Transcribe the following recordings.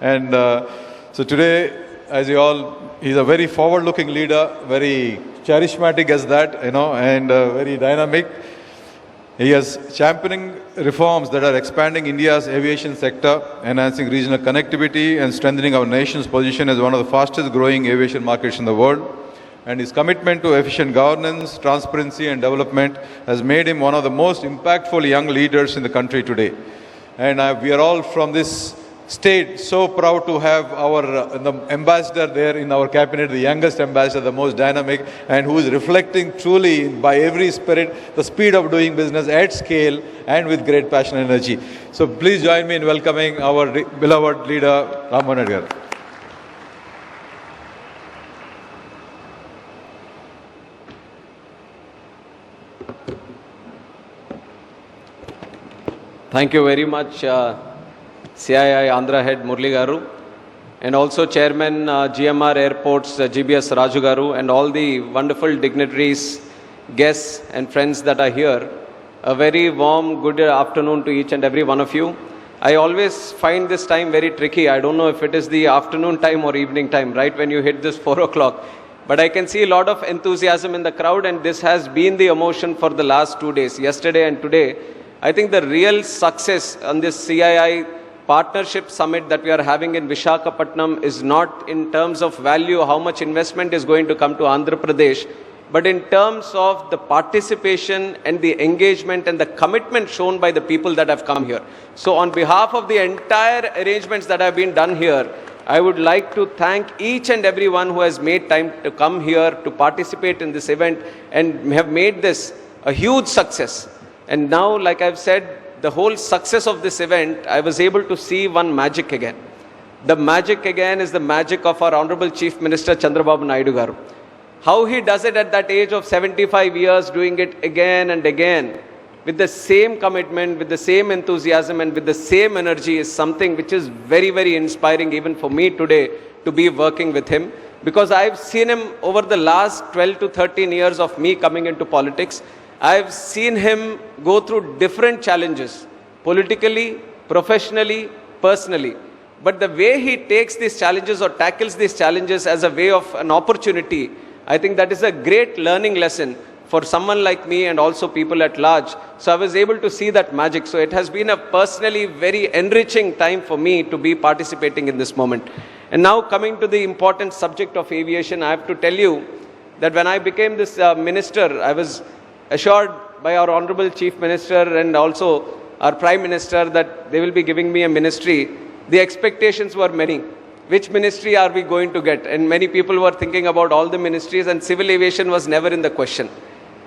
And so today, as you all, he's a very forward-looking leader, very charismatic as that, and very dynamic. He is championing reforms that are expanding India's aviation sector, enhancing regional connectivity and strengthening our nation's position as one of the fastest growing aviation markets in the world. And his commitment to efficient governance, transparency and development has made him one of the most impactful young leaders in the country today. And we are all from this state so proud to have our the ambassador there in our cabinet, the youngest ambassador, the most dynamic, and who is reflecting truly by every spirit the speed of doing business at scale and with great passion and energy. So please join me in welcoming our beloved leader, Rammohan Naidu. Thank you very much, CII Andhra Head Murli Garu, and also Chairman GMR Airports GBS Raju Garu, and all the wonderful dignitaries, guests and friends that are here. A very warm good afternoon to each and every one of you. I always find this time very tricky. I don't know if it is the afternoon time or evening time, right when you hit this 4 o'clock. But I can see a lot of enthusiasm in the crowd, and this has been the emotion for the last 2 days, yesterday and today. I think the real success on this CII Partnership Summit that we are having in Visakhapatnam is not in terms of value, how much investment is going to come to Andhra Pradesh, but in terms of the participation and the engagement and the commitment shown by the people that have come here. So on behalf of the entire arrangements that have been done here, I would like to thank each and everyone who has made time to come here to participate in this event and have made this a huge success. And now, like I've said, the whole success of this event, I was able to see one magic again. The magic again is the magic of our Honorable Chief Minister Chandrababu Naidu Garu. How he does it at that age of 75 years, doing it again and again, with the same commitment, with the same enthusiasm and with the same energy is something which is very, very inspiring even for me today to be working with him. Because I've seen him over the last 12 to 13 years of me coming into politics. I've seen him go through different challenges, politically, professionally, personally. But the way he takes these challenges or tackles these challenges as a way of an opportunity, I think that is a great learning lesson for someone like me and also people at large. So I was able to see that magic. So it has been a personally very enriching time for me to be participating in this moment. And now coming to the important subject of aviation, I have to tell you that when I became this minister, I was assured by our Honorable Chief Minister and also our Prime Minister that they will be giving me a ministry. The expectations were many. Which ministry are we going to get? And many people were thinking about all the ministries, and civil aviation was never in the question.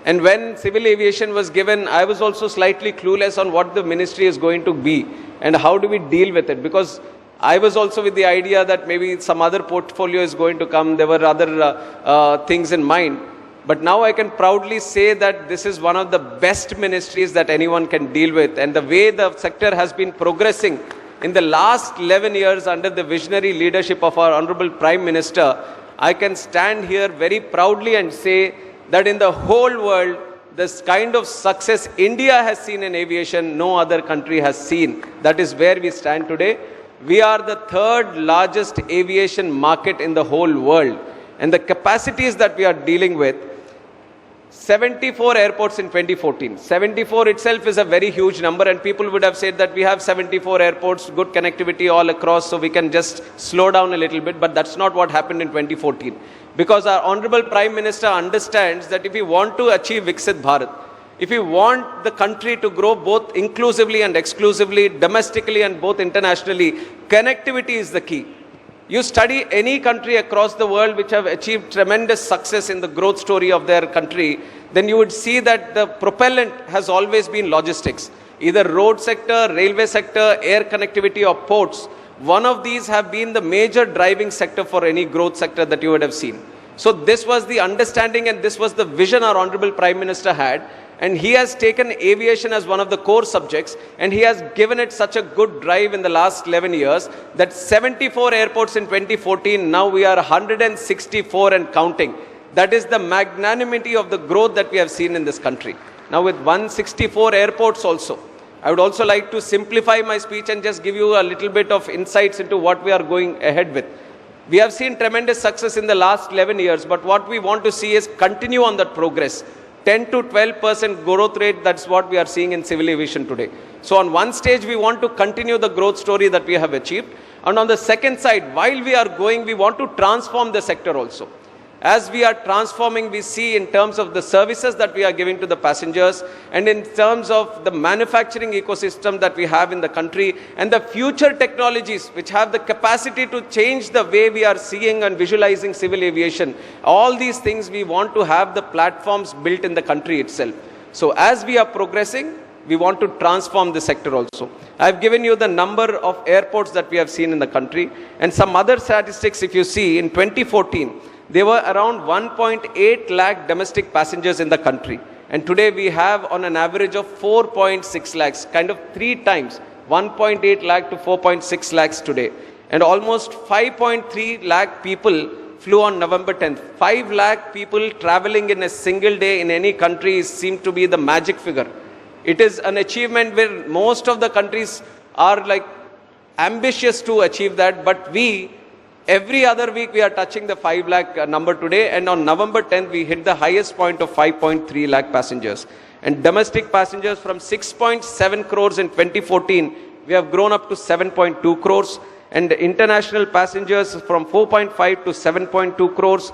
And when civil aviation was given, I was also slightly clueless on what the ministry is going to be and how do we deal with it. Because I was also with the idea that maybe some other portfolio is going to come. There were other things in mind. But now I can proudly say that this is one of the best ministries that anyone can deal with. And the way the sector has been progressing in the last 11 years under the visionary leadership of our Honorable Prime Minister, I can stand here very proudly and say that in the whole world, this kind of success India has seen in aviation, no other country has seen. That is where we stand today. We are the third largest aviation market in the whole world. And the capacities that we are dealing with, 74 airports in 2014. 74 itself is a very huge number, and people would have said that we have 74 airports, good connectivity all across, so we can just slow down a little bit, but that's not what happened in 2014. Because our Honorable Prime Minister understands that if we want to achieve Viksit Bharat, if we want the country to grow both inclusively and exclusively, domestically and both internationally, connectivity is the key. You study any country across the world which have achieved tremendous success in the growth story of their country, then you would see that the propellant has always been logistics. Either road sector, railway sector, air connectivity or ports. One of these have been the major driving sector for any growth sector that you would have seen. So this was the understanding and this was the vision our Honorable Prime Minister had. And he has taken aviation as one of the core subjects, and he has given it such a good drive in the last 11 years that 74 airports in 2014, now we are 164 and counting. That is the magnanimity of the growth that we have seen in this country. Now with 164 airports also, I would also like to simplify my speech and just give you a little bit of insights into what we are going ahead with. We have seen tremendous success in the last 11 years, but what we want to see is continue on that progress. 10 to 12% growth rate, that's what we are seeing in civil aviation today. So on one stage, we want to continue the growth story that we have achieved. And on the second side, while we are going, we want to transform the sector also. As we are transforming, we see in terms of the services that we are giving to the passengers and in terms of the manufacturing ecosystem that we have in the country and the future technologies which have the capacity to change the way we are seeing and visualizing civil aviation. All these things we want to have the platforms built in the country itself. So as we are progressing, we want to transform the sector also. I have given you the number of airports that we have seen in the country and some other statistics. If you see in 2014, there were around 1.8 lakh domestic passengers in the country. And today we have on an average of 4.6 lakhs, kind of 3 times, 1.8 lakh to 4.6 lakhs today. And almost 5.3 lakh people flew on November 10th. 5 lakh people traveling in a single day in any country seems to be the magic figure. It is an achievement where most of the countries are like ambitious to achieve that, but every other week we are touching the 5 lakh number today, and on November 10th we hit the highest point of 5.3 lakh passengers. And domestic passengers from 6.7 crores in 2014, we have grown up to 7.2 crores. And international passengers from 4.5 to 7.2 crores.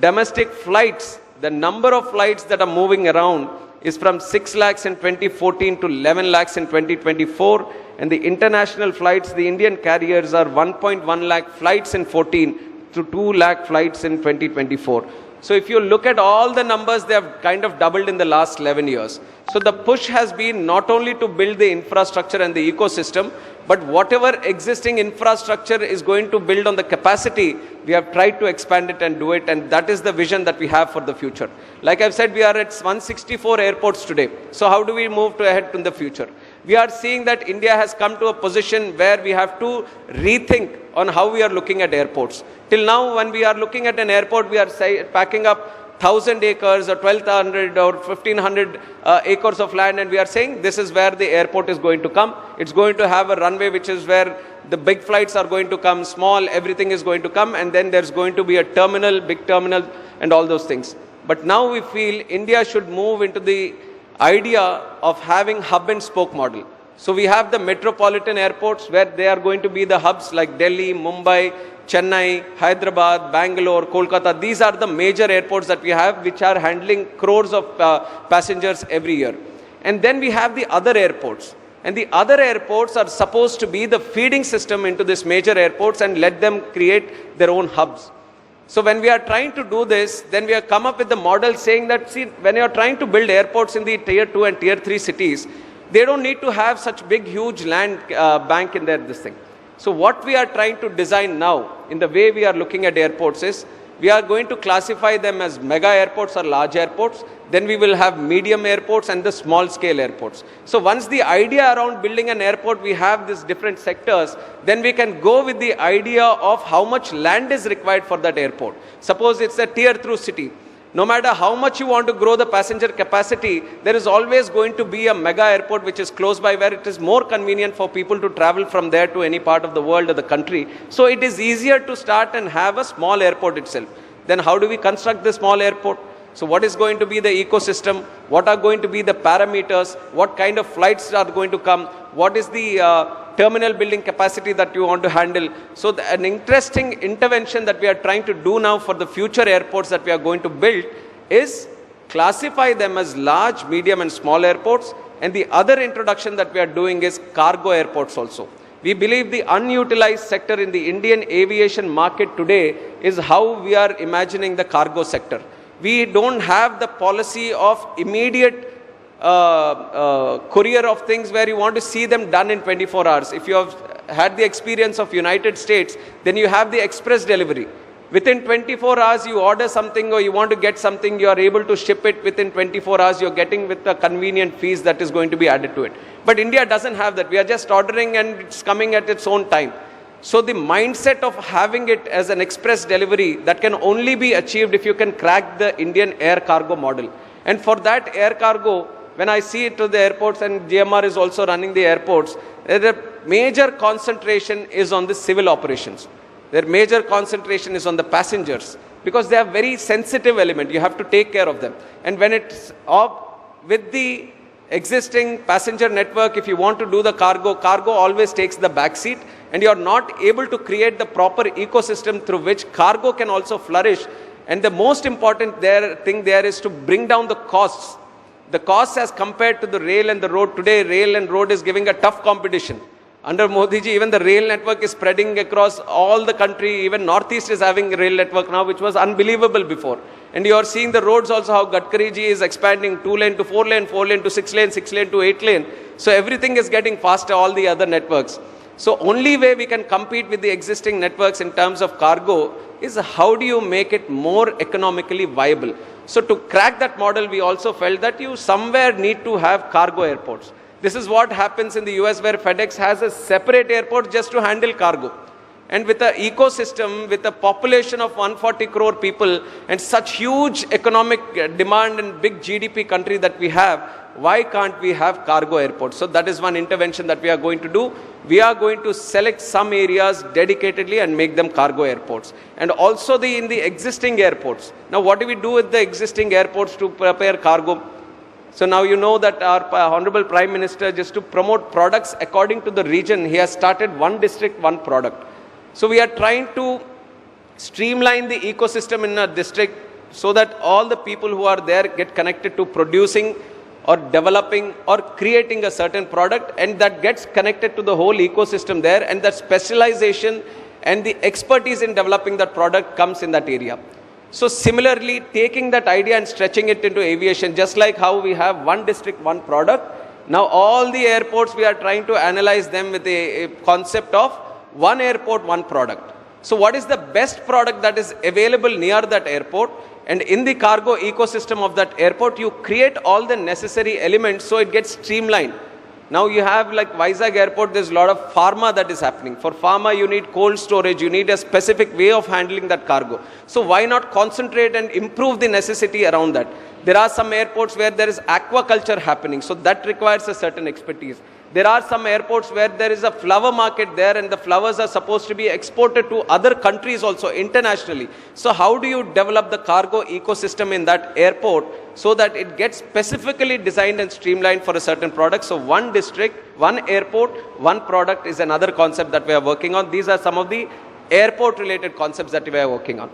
Domestic flights, the number of flights that are moving around is from 6 lakhs in 2014 to 11 lakhs in 2024. And the international flights, the Indian carriers are 1.1 lakh flights in 14 to 2 lakh flights in 2024. So if you look at all the numbers, they have kind of doubled in the last 11 years. So the push has been not only to build the infrastructure and the ecosystem, but whatever existing infrastructure is going to build on the capacity, we have tried to expand it and do it. And that is the vision that we have for the future. Like I've said, we are at 164 airports today. So how do we move ahead in the future? We are seeing that India has come to a position where we have to rethink on how we are looking at airports. Till now, when we are looking at an airport, we are packing up 1,000 acres or 1,200 or 1,500 acres of land, and we are saying this is where the airport is going to come. It's going to have a runway which is where the big flights are going to come, small, everything is going to come, and then there's going to be a terminal, big terminal, and all those things. But now we feel India should move into the idea of having hub and spoke model. So we have the metropolitan airports where they are going to be the hubs like Delhi, Mumbai, Chennai, Hyderabad, Bangalore, Kolkata. These are the major airports that we have which are handling crores of passengers every year. And then we have the other airports. And the other airports are supposed to be the feeding system into these major airports and let them create their own hubs. So when we are trying to do this, then we have come up with the model saying that, see, when you are trying to build airports in the tier 2 and tier 3 cities, they don't need to have such big, huge land bank in this thing. So what we are trying to design now in the way we are looking at airports is, we are going to classify them as mega airports or large airports. Then we will have medium airports and the small scale airports. So once the idea around building an airport, we have these different sectors, then we can go with the idea of how much land is required for that airport. Suppose it's a tier 2 city. No matter how much you want to grow the passenger capacity, there is always going to be a mega airport which is close by where it is more convenient for people to travel from there to any part of the world or the country. So it is easier to start and have a small airport itself. Then how do we construct the small airport? So what is going to be the ecosystem? What are going to be the parameters? What kind of flights are going to come? What is the terminal building capacity that you want to handle? So an interesting intervention that we are trying to do now for the future airports that we are going to build is classify them as large, medium and small airports. And the other introduction that we are doing is cargo airports also. We believe the unutilized sector in the Indian aviation market today is how we are imagining the cargo sector. We don't have the policy of immediate courier of things where you want to see them done in 24 hours. If you have had the experience of United States, then you have the express delivery. Within 24 hours, you order something or you want to get something, you are able to ship it within 24 hours, you're getting with a convenient fees that is going to be added to it. But India doesn't have that. We are just ordering and it's coming at its own time. So the mindset of having it as an express delivery, that can only be achieved if you can crack the Indian air cargo model. And for that air cargo, when I see it to the airports, and GMR is also running the airports, the major concentration is on the civil operations. Their major concentration is on the passengers because they are very sensitive element. You have to take care of them. And when it's with the existing passenger network, if you want to do the cargo always takes the back seat, and you are not able to create the proper ecosystem through which cargo can also flourish. And the most important thing there is to bring down the costs. The costs as compared to the rail and the road. Today, rail and road is giving a tough competition. Under Modi ji, even the rail network is spreading across all the country. Even Northeast is having a rail network now, which was unbelievable before. And you are seeing the roads also, how Gadkari ji is expanding 2-lane to 4-lane, 4-lane to 6-lane, 6-lane to 8-lane. So everything is getting faster, all the other networks. So only way we can compete with the existing networks in terms of cargo is how do you make it more economically viable. So to crack that model, we also felt that you somewhere need to have cargo airports. This is what happens in the US, where FedEx has a separate airport just to handle cargo. And with an ecosystem, with a population of 140 crore people and such huge economic demand and big GDP country that we have, why can't we have cargo airports? So that is one intervention that we are going to do. We are going to select some areas dedicatedly and make them cargo airports. And also in the existing airports. Now what do we do with the existing airports to prepare cargo? So now you know that our Honorable Prime Minister, just to promote products according to the region, he has started one district, one product. So we are trying to streamline the ecosystem in a district so that all the people who are there get connected to producing or developing or creating a certain product, and that gets connected to the whole ecosystem there, and that specialization and the expertise in developing that product comes in that area. So similarly, taking that idea and stretching it into aviation, just like how we have one district, one product, now all the airports we are trying to analyze them with a concept of one airport, one product. So what is the best product that is available near that airport? And in the cargo ecosystem of that airport, you create all the necessary elements so it gets streamlined. Now you have like Vizag airport, there's a lot of pharma that is happening. For pharma, you need cold storage, you need a specific way of handling that cargo. So why not concentrate and improve the necessity around that? There are some airports where there is aquaculture happening, so that requires a certain expertise. There are some airports where there is a flower market there, and the flowers are supposed to be exported to other countries also internationally. So how do you develop the cargo ecosystem in that airport so that it gets specifically designed and streamlined for a certain product? So one district, one airport, one product is another concept that we are working on. These are some of the airport related concepts that we are working on.